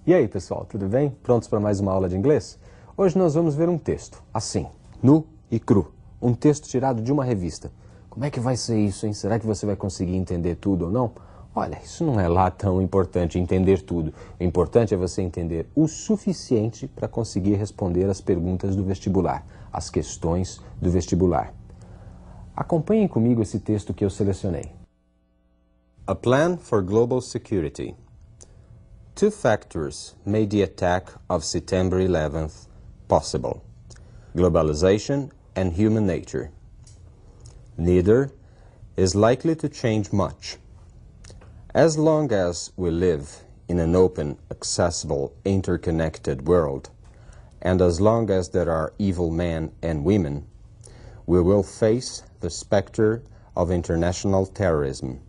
E aí, pessoal, tudo bem? Prontos para mais uma aula de inglês? Hoje nós vamos ver um texto, assim, nu e cru. Um texto tirado de uma revista. Como é que vai ser isso, hein? Será que você vai conseguir entender tudo ou não? Olha, isso não é lá tão importante, entender tudo. O importante é você entender o suficiente para conseguir responder as perguntas do vestibular, as questões do vestibular. Acompanhem comigo esse texto que eu selecionei. A plan for global security. Two factors made the attack of September 11th possible: globalization and human nature. Neither is likely to change much. As long as we live in an open, accessible, interconnected world, and as long as there are evil men and women, we will face the specter of international terrorism.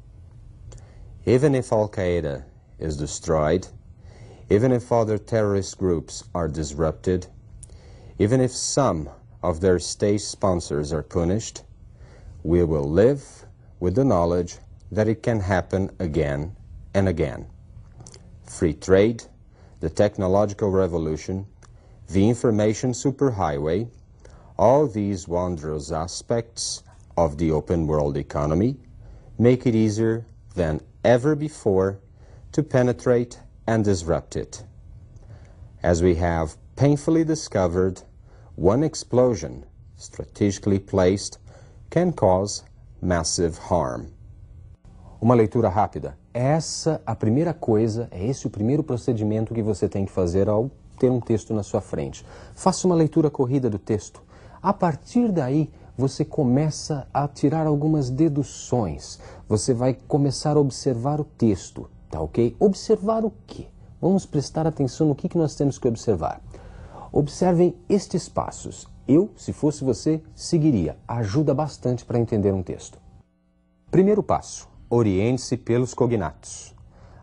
Even if Al-Qaeda is destroyed, even if other terrorist groups are disrupted, even if some of their state sponsors are punished, we will live with the knowledge that it can happen again and again. Free trade, the technological revolution, the information superhighway, all these wondrous aspects of the open world economy make it easier than ever before to penetrate and disrupt it. As we have painfully discovered, one explosion, strategically placed, can cause massive harm. Uma leitura rápida. A primeira coisa, é esse o primeiro procedimento que você tem que fazer ao ter um texto na sua frente. Faça uma leitura corrida do texto. A partir daí, você começa a tirar algumas deduções. Você vai começar a observar o texto, tá ok? Observar o quê? Vamos prestar atenção no que nós temos que observar. Observem estes passos. Eu, se fosse você, seguiria. Ajuda bastante para entender um texto. Primeiro passo. Oriente-se pelos cognatos.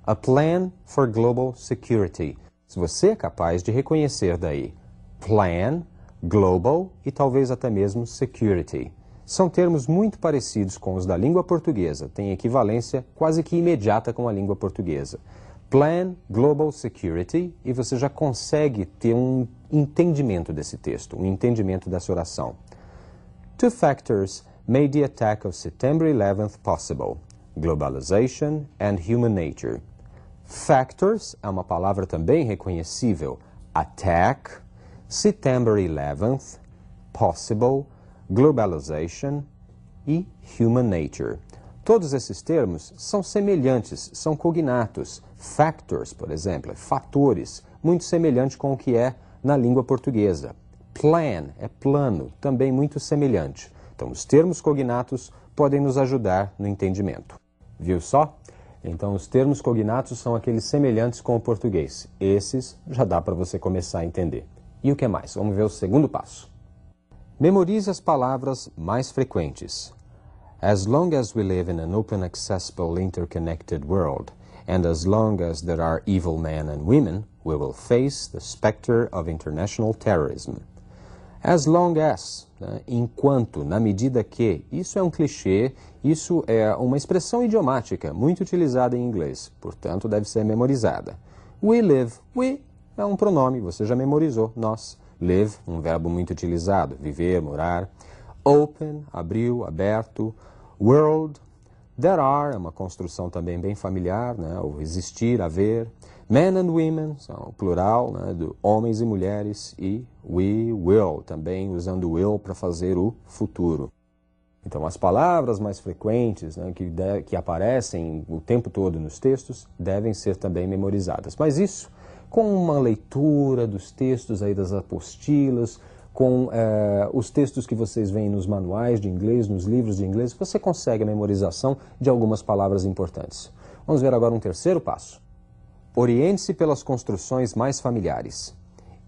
A plan for global security. Se você é capaz de reconhecer daí plan, global e talvez até mesmo security. São termos muito parecidos com os da língua portuguesa, têm equivalência quase que imediata com a língua portuguesa. Plan, global security, e você já consegue ter um entendimento desse texto, um entendimento dessa oração. Two factors made the attack of September 11th possible: globalization and human nature. Factors é uma palavra também reconhecível. Attack, September 11th, possible, globalization e human nature. Todos esses termos são semelhantes, são cognatos. Factors, por exemplo, é fatores, muito semelhante com o que é na língua portuguesa. Plan é plano, também muito semelhante. Então, os termos cognatos podem nos ajudar no entendimento. Viu só? Então, os termos cognatos são aqueles semelhantes com o português. Esses já dá para você começar a entender. E o que mais? Vamos ver o segundo passo. Memorize as palavras mais frequentes. As long as we live in an open, accessible, interconnected world, and as long as there are evil men and women, we will face the specter of international terrorism. As long as, né, enquanto, na medida que, isso é um clichê, isso é uma expressão idiomática muito utilizada em inglês, portanto deve ser memorizada. We live, we é um pronome, você já memorizou, nós. Live, um verbo muito utilizado, viver, morar. Open, abriu, aberto. World, there are, é uma construção também bem familiar, né, o existir, haver. Men and women, são o plural, né, de homens e mulheres. E we will, também usando will para fazer o futuro. Então, as palavras mais frequentes, né, que aparecem o tempo todo nos textos devem ser também memorizadas. Mas isso, com uma leitura dos textos aí das apostilas, com os textos que vocês veem nos manuais de inglês, nos livros de inglês, você consegue a memorização de algumas palavras importantes. Vamos ver agora um terceiro passo. Oriente-se pelas construções mais familiares.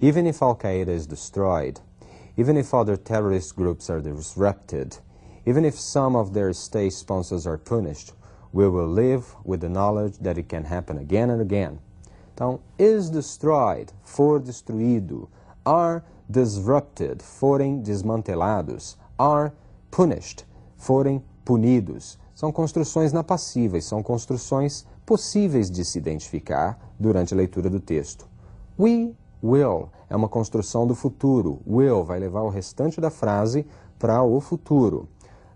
Even if Al-Qaeda is destroyed, even if other terrorist groups are disrupted, even if some of their state sponsors are punished, we will live with the knowledge that it can happen again and again. Então, is destroyed, for destruído, are disrupted, forem desmantelados, are punished, forem punidos. São construções na passiva e são construções possíveis de se identificar durante a leitura do texto. We will é uma construção do futuro. Will vai levar o restante da frase para o futuro.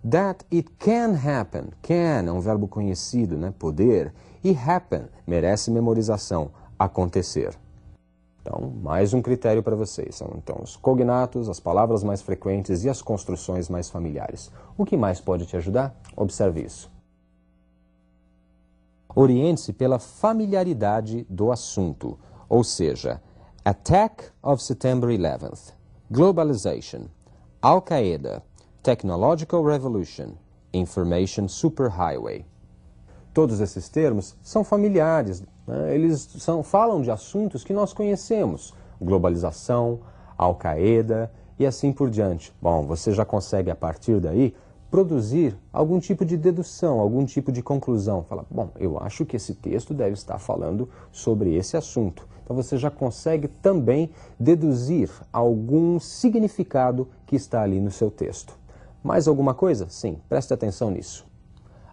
That it can happen. Can é um verbo conhecido, né? Poder. E happen merece memorização. Acontecer. Então, mais um critério para vocês. São, então, os cognatos, as palavras mais frequentes e as construções mais familiares. O que mais pode te ajudar? Observe isso. Oriente-se pela familiaridade do assunto, ou seja, Attack of September 11th, Globalization, Al-Qaeda, Technological Revolution, Information Superhighway. Todos esses termos são familiares, né? Eles falam de assuntos que nós conhecemos, globalização, Al-Qaeda e assim por diante. Bom, você já consegue a partir daí produzir algum tipo de dedução, algum tipo de conclusão. Fala, bom, eu acho que esse texto deve estar falando sobre esse assunto. Então você já consegue também deduzir algum significado que está ali no seu texto. Mais alguma coisa? Sim, preste atenção nisso.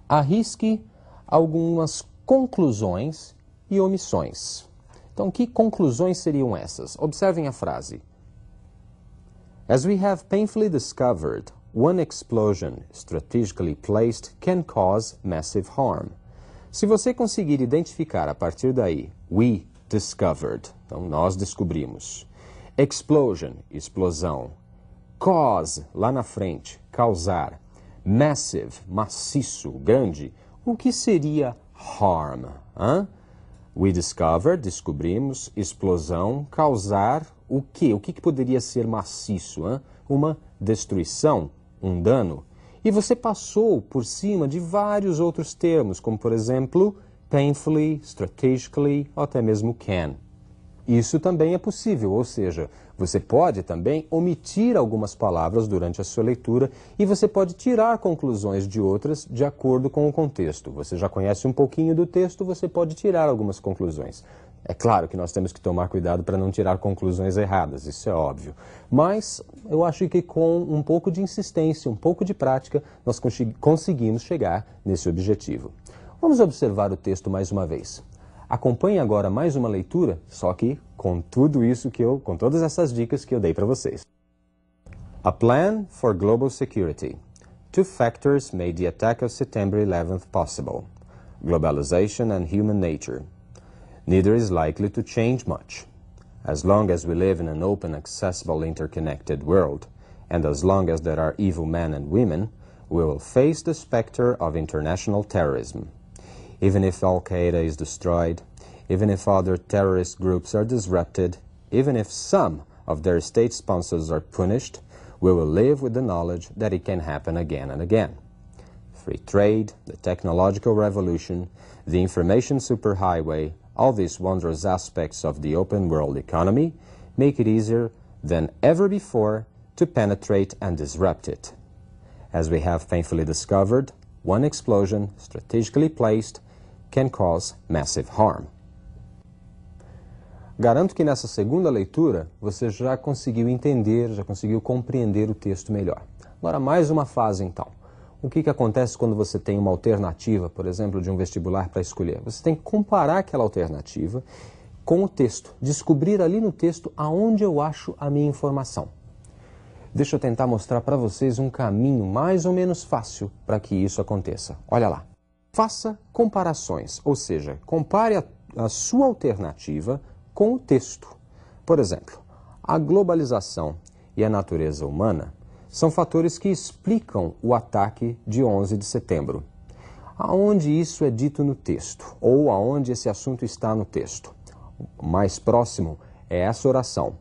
Arrisque algumas conclusões e omissões. Então, que conclusões seriam essas? Observem a frase. As we have painfully discovered, one explosion strategically placed can cause massive harm. Se você conseguir identificar a partir daí, we discovered, então nós descobrimos. Explosion, explosão. Cause, lá na frente, causar. Massive, maciço, grande. O que seria harm? We discovered, descobrimos. Explosão, causar o quê? O que poderia ser maciço? Uma destruição, um dano. E você passou por cima de vários outros termos, como por exemplo, painfully, strategically, ou até mesmo can. Isso também é possível, ou seja, você pode também omitir algumas palavras durante a sua leitura e você pode tirar conclusões de outras de acordo com o contexto. Você já conhece um pouquinho do texto, você pode tirar algumas conclusões. É claro que nós temos que tomar cuidado para não tirar conclusões erradas, isso é óbvio. Mas eu acho que com um pouco de insistência, um pouco de prática, nós conseguimos chegar nesse objetivo. Vamos observar o texto mais uma vez. Acompanhe agora mais uma leitura, só que com tudo isso com todas essas dicas que eu dei para vocês. A Plan for Global Security. Two factors made the attack of September 11th possible: globalization and human nature. Neither is likely to change much. As long as we live in an open, accessible, interconnected world, and as long as there are evil men and women, we will face the specter of international terrorism. Even if Al-Qaeda is destroyed, even if other terrorist groups are disrupted, even if some of their state sponsors are punished, we will live with the knowledge that it can happen again and again. Free trade, the technological revolution, the information superhighway, all these wondrous aspects of the open world economy make it easier than ever before to penetrate and disrupt it. As we have painfully discovered, one explosion, strategically placed, can cause massive harm. Garanto que nessa segunda leitura você já conseguiu entender, já conseguiu compreender o texto melhor. Agora mais uma fase então. O que acontece quando você tem uma alternativa, por exemplo, de um vestibular para escolher? Você tem que comparar aquela alternativa com o texto, descobrir ali no texto aonde eu acho a minha informação. Deixa eu tentar mostrar para vocês um caminho mais ou menos fácil para que isso aconteça. Olha lá. Faça comparações, ou seja, compare a sua alternativa com o texto. Por exemplo, a globalização e a natureza humana são fatores que explicam o ataque de 11 de setembro. Aonde isso é dito no texto, ou aonde esse assunto está no texto? O mais próximo é essa oração.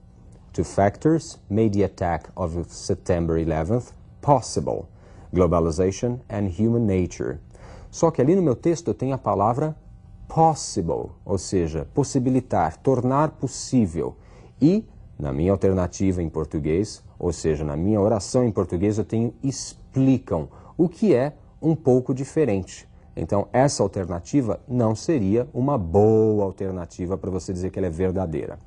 Two factors made the attack of September 11th possible: globalization and human nature. Só que ali no meu texto eu tenho a palavra possible, ou seja, possibilitar, tornar possível. E, na minha alternativa em português, ou seja, na minha oração em português, eu tenho explicam, o que é um pouco diferente. Então, essa alternativa não seria uma boa alternativa para você dizer que ela é verdadeira.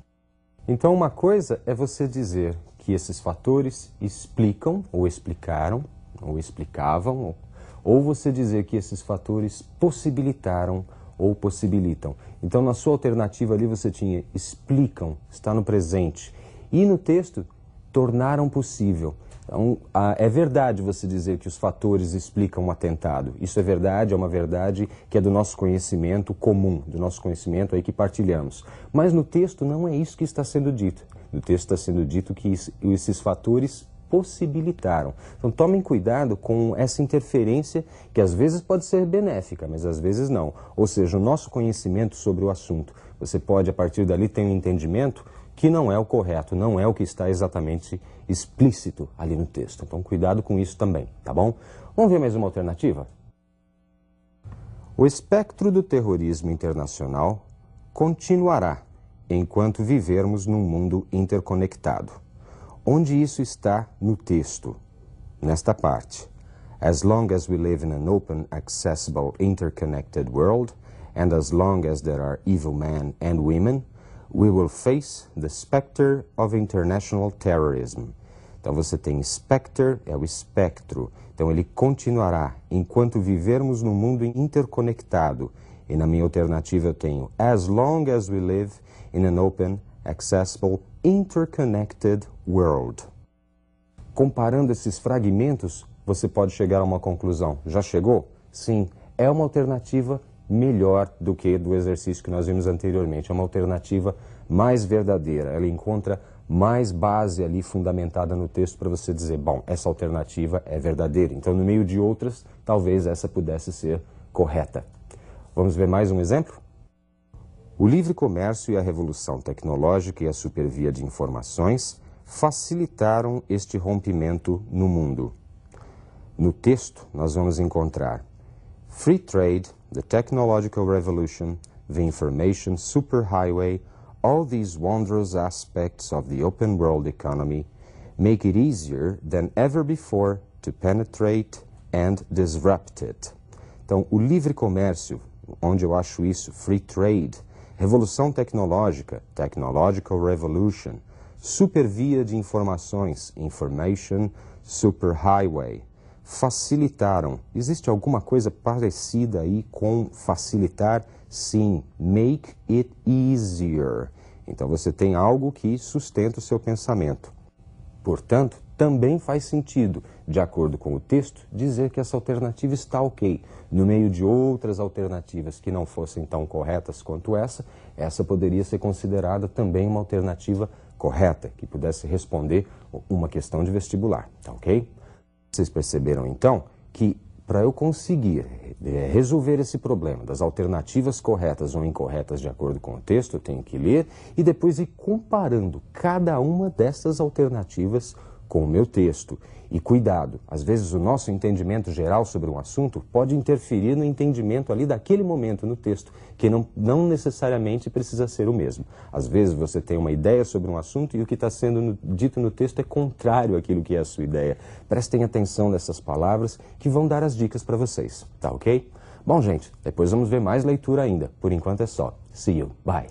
Então, uma coisa é você dizer que esses fatores explicam, ou explicaram, ou explicavam, ou você dizer que esses fatores possibilitaram ou possibilitam. Então, na sua alternativa ali você tinha explicam, está no presente. E no texto, tornaram possível. Então, é verdade você dizer que os fatores explicam um atentado. Isso é verdade, é uma verdade que é do nosso conhecimento comum, do nosso conhecimento aí que partilhamos. Mas no texto não é isso que está sendo dito. No texto está sendo dito que esses fatores possibilitaram. Então tomem cuidado com essa interferência que às vezes pode ser benéfica, mas às vezes não. Ou seja, o nosso conhecimento sobre o assunto. Você pode, a partir dali, ter um entendimento que não é o correto, não é o que está exatamente explícito ali no texto. Então, cuidado com isso também, tá bom? Vamos ver mais uma alternativa? O espectro do terrorismo internacional continuará enquanto vivermos num mundo interconectado. Onde isso está no texto? Nesta parte. As long as we live in an open, accessible, interconnected world, and as long as there are evil men and women, we will face the specter of international terrorism. Então você tem specter, é o espectro. Então ele continuará enquanto vivermos num mundo interconectado. E na minha alternativa eu tenho as long as we live in an open, accessible, interconnected world. Comparando esses fragmentos, você pode chegar a uma conclusão. Já chegou? Sim, é uma alternativa melhor do que do exercício que nós vimos anteriormente. É uma alternativa mais verdadeira. Ela encontra mais base ali fundamentada no texto para você dizer, bom, essa alternativa é verdadeira. Então, no meio de outras, talvez essa pudesse ser correta. Vamos ver mais um exemplo? O livre comércio e a revolução tecnológica e a supervia de informações facilitaram este rompimento no mundo. No texto, nós vamos encontrar free trade, the technological revolution, the information superhighway, all these wondrous aspects of the open world economy make it easier than ever before to penetrate and disrupt it. Então, o livre comércio, onde eu acho isso, free trade, revolução tecnológica, technological revolution, supervia de informações, information superhighway, facilitaram. Existe alguma coisa parecida aí com facilitar? Sim, make it easier. Então você tem algo que sustenta o seu pensamento. Portanto, também faz sentido, de acordo com o texto, dizer que essa alternativa está ok. No meio de outras alternativas que não fossem tão corretas quanto essa poderia ser considerada também uma alternativa correta, que pudesse responder uma questão de vestibular, tá ok? Vocês perceberam então que para eu conseguir resolver esse problema das alternativas corretas ou incorretas de acordo com o texto, eu tenho que ler e depois ir comparando cada uma dessas alternativas com o meu texto. E cuidado, às vezes o nosso entendimento geral sobre um assunto pode interferir no entendimento ali daquele momento no texto, que não necessariamente precisa ser o mesmo. Às vezes você tem uma ideia sobre um assunto e o que está sendo dito no texto é contrário àquilo que é a sua ideia. Prestem atenção nessas palavras que vão dar as dicas para vocês, tá ok? Bom, gente, depois vamos ver mais leitura ainda. Por enquanto é só. See you. Bye.